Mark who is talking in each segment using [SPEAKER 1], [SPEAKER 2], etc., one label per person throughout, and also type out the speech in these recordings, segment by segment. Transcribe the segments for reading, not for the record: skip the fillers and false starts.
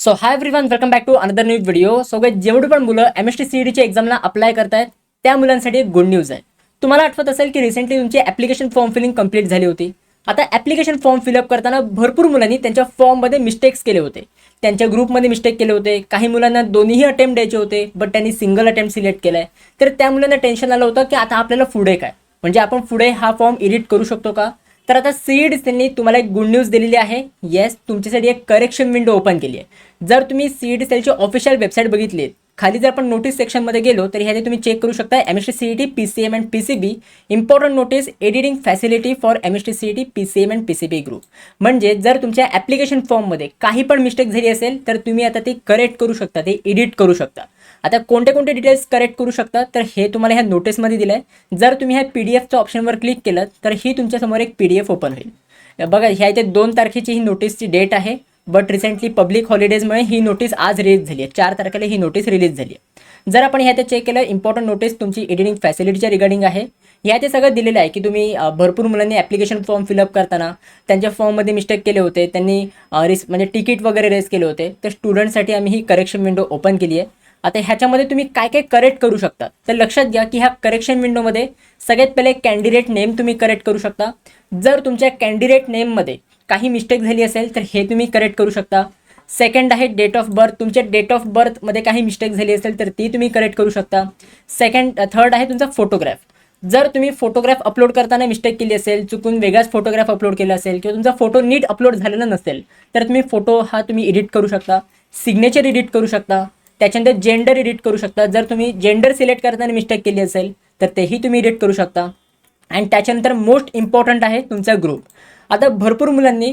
[SPEAKER 1] So hi everyone, welcome back to another new video. So guys, जेवढे पण मुलं MST सीईटीच्या एक्झामला apply करतायत त्या मुलांसाठी एक गुड न्यूज आहे. तुम्हाला आठवत असेल की रिसेंटली तुमची ॲप्लिकेशन फॉर्म फिलिंग कंप्लीट झाली होती. आता ॲप्लिकेशन फॉर्म फिलअप करताना भरपूर मुलांनी त्यांच्या फॉर्ममध्ये मिस्टेक्स केले होते. त्यांच्या ग्रुपमध्ये मिस्टेक केले होते. काही मुलांना दोन्हीही अटेम्प्ट द्यायचे होते, बट त्यांनी सिंगल अटेम्प्ट सिलेक्ट केलाय. तर त्या मुलांना टेन्शन आलं होतं की आता आपल्याला पुढे काय, म्हणजे आपण पुढे हा फॉर्म एडिट करू शकतो का. तर आता सीईडी त्यांनी तुम्हाला एक गुड न्यूज दिलेली आहे. येस, तुमच्यासाठी एक करेक्शन विंडो ओपन केली आहे. जर तुम्ही सीईडी सेलची ऑफिशियल वेबसाईट बघितली, खाली जर आपण नोटीस सेक्शनमध्ये गेलो तर ह्याने तुम्ही चेक करू शकता MST CET PCM and PCB important notice editing facility for MST CET PCM and PCB group. म्हणजे जर तुमच्या ॲप्लिकेशन फॉर्ममध्ये काही पण मिस्टेक झाली असेल तर तुम्ही आता ती करेक्ट करू शकता, ते एडिट करू शकता. आता कोणते कोणते डिटेल्स करेक्ट करू शकता तर हे तुम्हाला ह्या नोटीसमध्ये दिलं आहे. जर तुम्ही ह्या PDF ऑप्शनवर क्लिक केलं तर ही तुमच्यासमोर एक PDF ओपन होईल. बघा, ह्या इथे 2 तारखेची ही नोटीसची डेट आहे, बट रिसेंटली पब्लिक हॉलिडेजमुळे ही नोटीस आज रिलीज झाली आहे. 4 तारखेला ही नोटीस रिलीज झाली आहे. जर आपण ह्या चेक केलं, इम्पॉर्टंट नोटीस तुमची एडिटिंग फॅसिलिटीच्या रिगार्डिंग आहे. ह्या ते सगळं दिलेलं आहे की तुम्ही भरपूर मुलांनी ॲप्लिकेशन फॉर्म फिलअप करताना त्यांच्या फॉर्ममध्ये मिस्टेक केले होते, त्यांनी म्हणजे तिकीट वगैरे रेस केले होते. तर स्टुडंटसाठी आम्ही ही करेक्शन विंडो ओपन केली आहे. आता ह्याच्यामध्ये तुम्ही काय काय करेक्ट करू शकता तर लक्षात घ्या की ह्या करेक्शन विंडोमध्ये सगळ्यात पहिले कॅन्डिडेट नेम तुम्ही करेक्ट करू शकता. जर तुमच्या कॅन्डिडेट नेममध्ये काही मिस्टेक झाली असेल तर हे तुम्ही करेक्ट करू शकता. सेकंड आहे डेट ऑफ बर्थ. तुमच्या डेट ऑफ बर्थमध्ये काही मिस्टेक झाली असेल तर ती तुम्ही करेक्ट करू शकता. थर्ड आहे तुमचा फोटोग्राफ. जर तुम्ही फोटोग्राफ अपलोड करताना मिस्टेक केली असेल, चुकून वेगळाच फोटोग्राफ अपलोड केला असेल किंवा तुमचा फोटो नीट अपलोड झालेला नसेल तर तुम्ही फोटो हा तुम्ही एडिट करू शकता. सिग्नेचर एडिट करू शकता. त्याच्यानंतर जेंडर एडिट करू शकता. जर तुम्ही जेंडर सिलेक्ट करताना मिस्टेक केली असेल तर तेही तुम्ही एडिट करू शकता. आणि त्याच्यानंतर मोस्ट इम्पॉर्टंट आहे तुमचा ग्रुप. आता भरपूर मुलांनी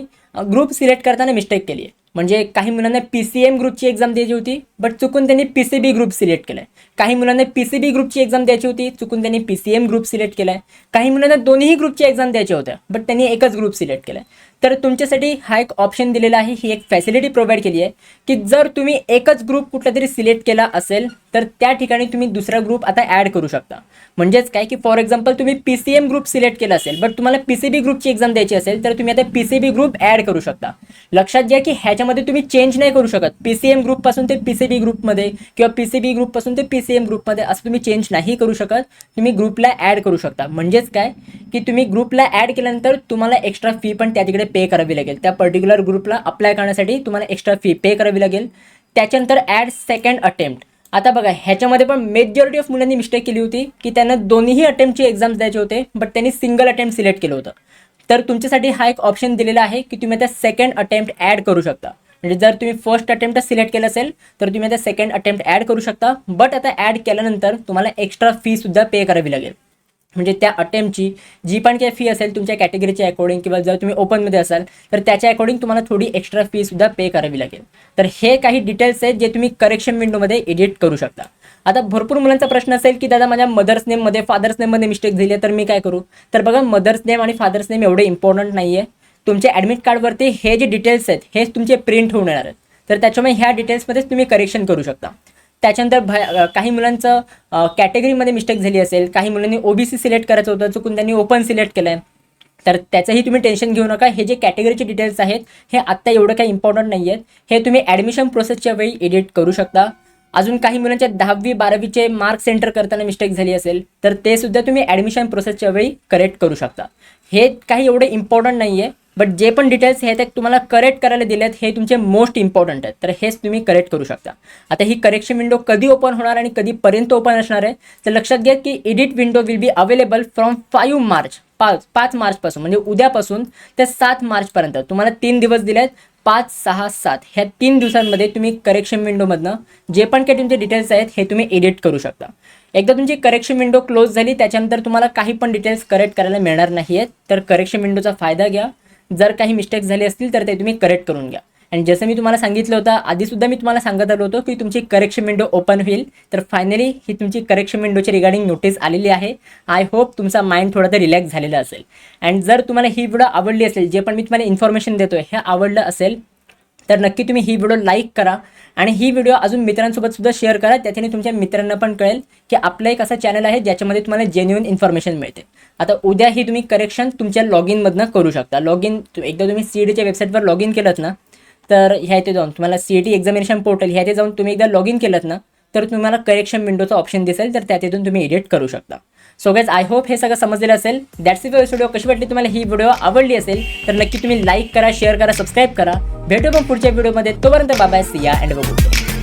[SPEAKER 1] ग्रुप सिलेक्ट करताना मिस्टेक केली आहे. म्हणजे काही मुलांना PCM ग्रुपची एक्झाम द्यायची होती, बट चुकून त्यांनी PCB ग्रुप सिलेक्ट केला आहे. काही मुलांना PCB ग्रुपची एक्झाम द्यायची होती, चुकून त्यांनी PCM ग्रुप सिलेक्ट केला आहे. काही मुलांना दोन्ही ग्रुपची एक्झाम द्यायच्या होत्या, बट त्यांनी एकच ग्रुप सिलेक्ट केला आहे. तर तुमच्यासाठी हा एक ऑप्शन दिलेला आहे, ही एक फॅसिलिटी प्रोव्हाइड केली आहे की जर तुम्ही एकच ग्रुप कुठला तरी सिलेक्ट केला असेल तर त्या ठिकाणी तुम्ही दुसरा ग्रुप आता ॲड करू शकता. म्हणजेच काय की फॉर एक्झाम्पल तुम्ही PCM ग्रुप सिलेक्ट केला असेल, बट तुम्हाला PCB ग्रुपची एक्झाम द्यायची असेल तर तुम्ही आता PCB ग्रुप ॲड करू शकता. लक्षात घ्या की ह्याच्यामध्ये तुम्ही चेंज नाही करू शकत. PCM ग्रुपपासून ते PCB ग्रुपमध्ये किंवा PCB ग्रुपपासून ते PCM ग्रुपमध्ये असं तुम्ही चेंज नाही करू शकत. तुम्ही ग्रुपला ॲड करू शकता. म्हणजेच काय की तुम्ही ग्रुपला ॲड केल्यानंतर तुम्हाला एक्स्ट्रा फी पण त्या तिकडे पे करावी लागेल. त्या पर्टिक्युलर ग्रुपला अप्लाय करण्यासाठी तुम्हाला एक्स्ट्रा फी पे करावी लागेल. त्याच्यानंतर ॲड सेकंड अटेम्प्ट. आता बघा, ह्याच्यामध्ये पण मेजॉरिटी ऑफ मुलांनी मिस्टेक केली होती की त्यांना दोन्हीही अटेम्प्टची एक्झाम्स द्यायचे होते, बट त्यांनी सिंगल अटेम्प्ट सिलेक्ट केलं होतं. तर तुमच्यासाठी हा एक ऑप्शन दिलेला आहे की तुम्ही आता सेकंड अटेम्प्ट ॲड करू शकता. म्हणजे जर तुम्ही फर्स्ट अटेम्प्ट सिलेक्ट केलं असेल तर तुम्ही आता सेकंड अटेम्प्ट ॲड करू शकता, बट आता ॲड केल्यानंतर तुम्हाला एक्स्ट्रा फीसुद्धा पे करावी लागेल. म्हणजे त्या अटेम्प्टची जी पण काही फी असेल तुमच्या कॅटेगरीच्या अकॉर्डिंग किंवा जर तुम्ही ओपनमध्ये असाल तर त्याच्या अकॉर्डिंग तुम्हाला थोडी एक्स्ट्रा फीसुद्धा पे करावी लागेल. तर हे काही डिटेल्स आहेत जे तुम्ही करेक्शन विंडोमध्ये एडिट करू शकता. आता भरपूर मुलांचा प्रश्न असेल की दादा माझ्या मदर्स नेममध्ये फादर्स नेममध्ये मिस्टेक झाली आहे तर मी काय करू. तर बघा, मदर्स नेम आणि फादर्स नेम एवढे इम्पॉर्टंट नाही आहे. तुमच्या ॲडमिट कार्डवरती हे जे डिटेल्स आहेत हेच तुमचे प्रिंट होऊन येणार आहेत. तर त्याच्यामुळे ह्या डिटेल्समध्येच तुम्ही करेक्शन करू शकता. त्याच्यानंतर काही मुलांचं कॅटेगरीमध्ये मिस्टेक झाली असेल, काही मुलांनी OBC सिलेक्ट करायचं होतं, चुकून त्यांनी ओपन सिलेक्ट केलं आहे, तर त्याचंही तुम्ही टेन्शन घेऊ नका. हे जे कॅटेगरीचे डिटेल्स आहेत हे आत्ता एवढं काही इम्पॉर्टंट नाही आहेत. हे तुम्ही ॲडमिशन प्रोसेसच्या वेळी एडिट करू शकता. अजून काही मुलांच्या 10वी 12वीचे मार्क्स एंटर करताना मिस्टेक झाली असेल तर ते सुद्धा तुम्ही ॲडमिशन प्रोसेसच्या वेळी करेक्ट करू शकता. हे काही एवढे इम्पॉर्टंट नाही आहे, बट जे पण डिटेल्स आहेत ते तुम्हाला करेक्ट करायला दिले आहेत हे तुमचे मोस्ट इम्पॉर्टंट आहेत. तर हेच तुम्ही करेक्ट करू शकता. आता ही करेक्शन विंडो कधी ओपन होणार आणि कधीपर्यंत ओपन असणार आहे तर लक्षात घ्या की edit window will be available from 5 March 5 मार्चपासून, म्हणजे उद्यापासून ते 7 मार्चपर्यंत तुम्हाला 3 दिवस दिले आहेत. 5, 6, 7 ह्या 3 दिवसांमध्ये तुम्ही करेक्शन विंडोमधनं जे पण काही तुमचे डिटेल्स आहेत हे तुम्ही एडिट करू शकता. एकदा तुमची करेक्शन विंडो क्लोज झाली त्याच्यानंतर तुम्हाला काही पण डिटेल्स करेक्ट करायला मिळणार नाही आहेत. तर करेक्शन विंडोचा फायदा घ्या. जर काही मिस्टेक झाली असतील तर ते तुम्ही करेक्ट करून घ्या. आणि जसं मी तुम्हाला सांगितलं होतं आधीसुद्धा मी तुम्हाला सांगत आलो होतो की तुमची करेक्शन विंडो ओपन होईल. तर फायनली ही तुमची करेक्शन विंडोची रिगार्डिंग नोटीस आलेली आहे. आय होप तुमचा माइंड थोडा तर रिलॅक्स झालेला असेल. अँड जर तुम्हाला ही व्हिडिओ आवडली असेल, जे पण मी तुम्हाला इन्फॉर्मेशन देतो हे आवडलं असेल तर नक्की तुम्ही ही व्हिडिओ लाईक करा आणि ही व्हिडिओ अजून मित्रांसोबत सुद्धा शेअर करा. त्याच्याने तुमच्या मित्रांना पण कळेल की आपलं एक असं चॅनल आहे ज्याच्यामध्ये तुम्हाला जेन्युइन इन्फॉर्मेशन मिळते. आता उद्या ही तुम्ही करेक्शन तुमच्या लॉग इनमधनं करू शकता. एकदा तुम्ही CEDच्या वेबसाईटवर लॉग इन केलं ना तर ह्या इथे जाऊन तुम्हाला CET एक्झामिनेशन पोर्टल ह्या इथे जाऊन तुम्ही एकदा लॉग इन केलं ना, तर तुम्हाला करेक्शन विंडोचा ऑप्शन दिसेल, तर त्यातून तुम्ही एडिट करू शकता. सो गाइज आय होप हे सगळं समजलेलं असेल. That's it. व्हिडिओ कशी वाटली तुम्हाला, ही व्हिडिओ आवडली असेल तर नक्की तुम्ही लाईक करा, शेअर करा, सबस्क्राईब करा. भेटू पण पुढच्या व्हिडिओमध्ये. तोपर्यंत बाय बाय, सी या अँड बघू.